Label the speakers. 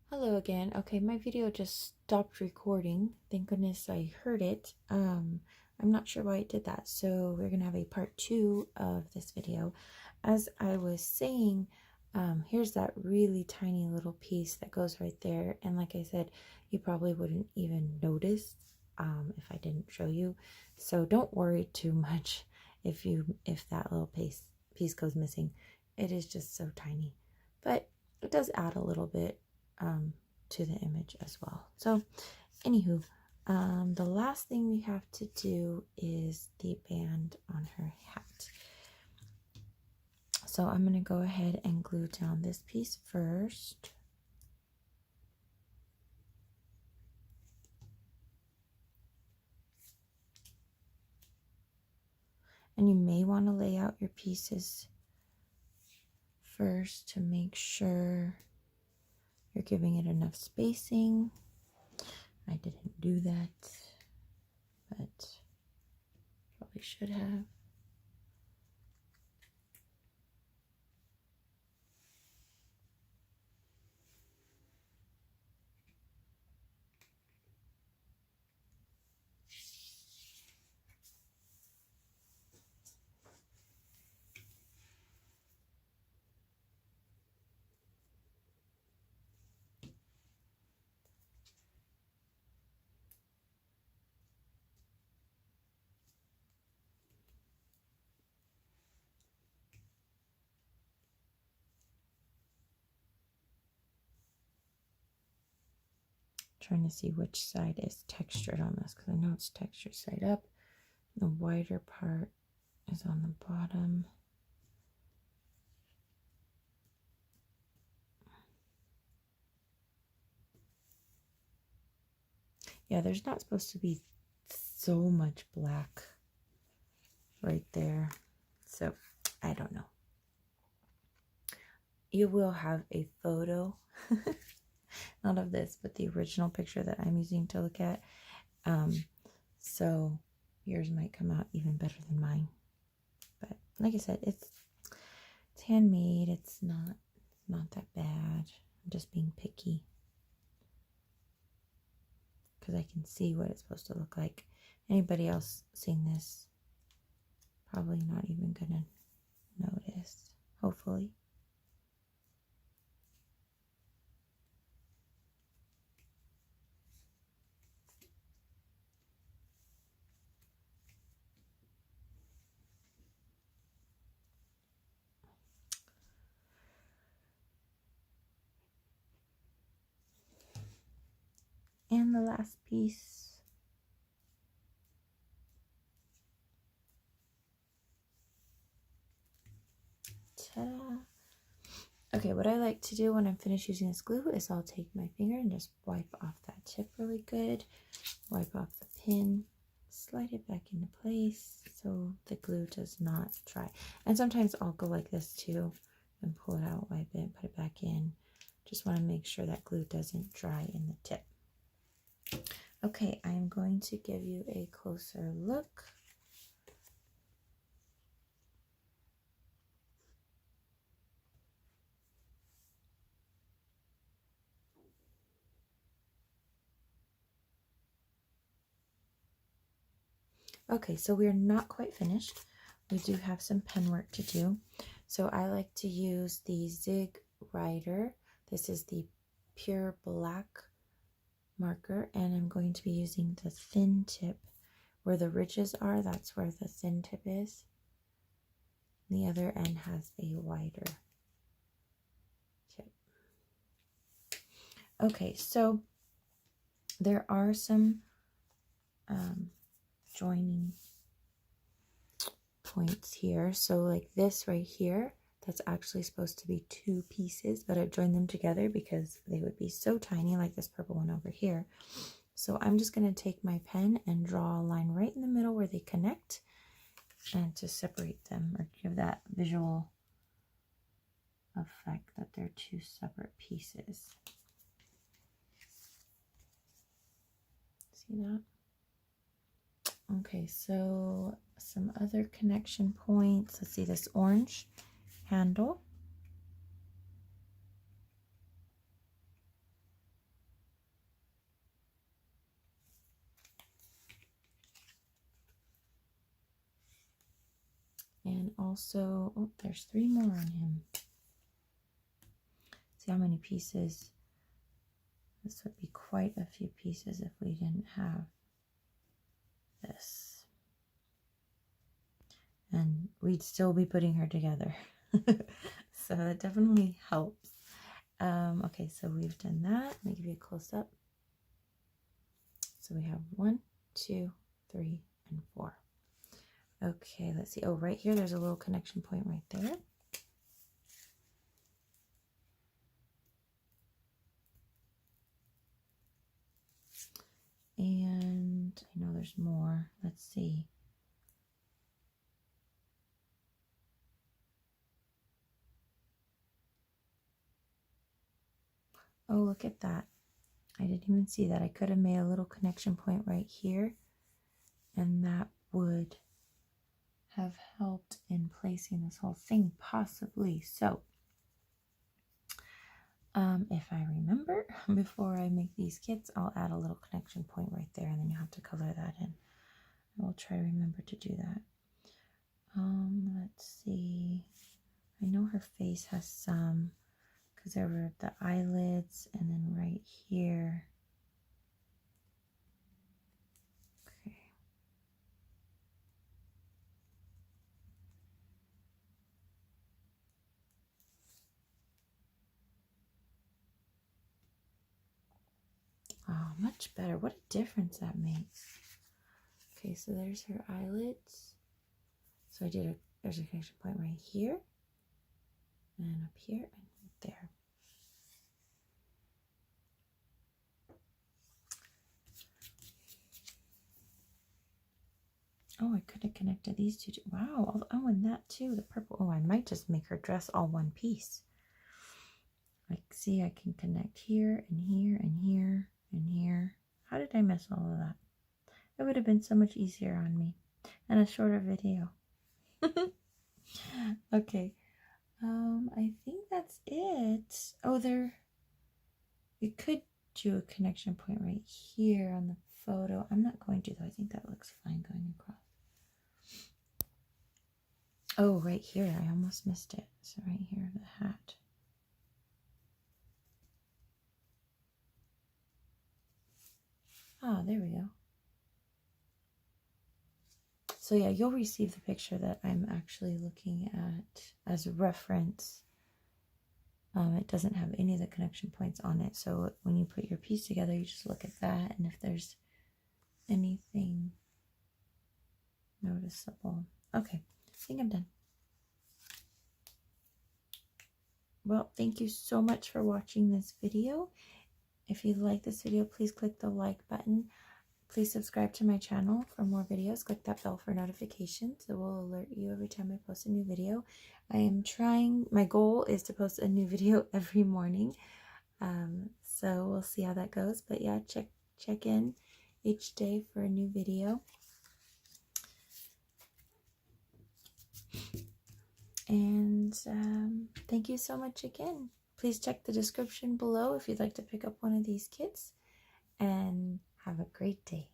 Speaker 1: Hello again. Okay, my video just stopped recording. Thank goodness I heard it. I'm not sure why it did that. So we're gonna have a part 2 of this video. As I was saying, here's that really tiny little piece that goes right there. And like I said, you probably wouldn't even notice if I didn't show you. So don't worry too much if that little piece goes missing. It is just so tiny, but it does add a little bit to the image as well. So anywho, the last thing we have to do is the band on her hat. So I'm going to go ahead and glue down this piece first. And you may want to lay out your pieces first to make sure you're giving it enough spacing. I didn't do that, but probably should have. Trying to see which side is textured on this because I know it's textured side up. The wider part is on the bottom. Yeah, there's not supposed to be so much black right there. So, I don't know. You will have a photo, not of this, but the original picture that I'm using to look at. So yours might come out even better than mine. But like I said, it's handmade. It's not that bad. I'm just being picky because I can see what it's supposed to look like. Anybody else seeing this probably not even gonna notice, hopefully. And the last piece. Ta-da! Okay, what I like to do when I'm finished using this glue is I'll take my finger and just wipe off that tip really good. Wipe off the pin, slide it back into place so the glue does not dry. And sometimes I'll go like this too and pull it out, wipe it, put it back in. Just want to make sure that glue doesn't dry in the tip. Okay, I'm going to give you a closer look. Okay, so we're not quite finished. We do have some pen work to do. So I like to use the Zig Rider. This is the pure black marker, and I'm going to be using the thin tip. Where the ridges are, that's where the thin tip is. The other end has a wider tip. Okay, so there are some joining points here. So like this right here, that's actually supposed to be two pieces, but I've joined them together because they would be so tiny, like this purple one over here. So I'm just going to take my pen and draw a line right in the middle where they connect, and to separate them or give that visual effect that they're two separate pieces. See that? Okay, so some other connection points. Let's see, this orange handle. And also, oh, there's 3 more on him. See how many pieces. This would be quite a few pieces if we didn't have this. And we'd still be putting her together. So that definitely helps. Okay, so we've done that. Let me give you a close-up. So we have 1, 2, 3, and 4. Okay, let's see. Oh, right here, there's a little connection point right there. And I know there's more. Let's see. Oh, look at that. I didn't even see that. I could have made a little connection point right here, and that would have helped in placing this whole thing, possibly. So, if I remember before I make these kits, I'll add a little connection point right there, and then you have to color that in. I will try to remember to do that. Let's see. I know her face has some, because there were the eyelids, and then right here. Okay. Oh, much better. What a difference that makes. Okay, so there's her eyelids. So I did there's a connection point right here, and up here, and right there. Oh, I could have connected these two. Wow. Oh, and that too, the purple. Oh, I might just make her dress all one piece. Like, see, I can connect here, and here, and here, and here. How did I miss all of that? It would have been so much easier on me, and a shorter video. Okay. I think that's it. Oh, you could do a connection point right here on the photo. I'm not going to, though. I think that looks fine going across. Oh, right here. I almost missed it. So right here, the hat. Ah, there we go. So yeah, you'll receive the picture that I'm actually looking at as a reference. It doesn't have any of the connection points on it. So when you put your piece together, you just look at that. And if there's anything noticeable. Okay, I think I'm done. Well, thank you so much for watching this video. If you like this video, please click the like button. Please subscribe to my channel for more videos. Click that bell for notifications. It will alert you every time I post a new video. I am trying, my goal is to post a new video every morning. So we'll see how that goes. But yeah, check in each day for a new video. And thank you so much again. Please check the description below if you'd like to pick up one of these kits. And have a great day.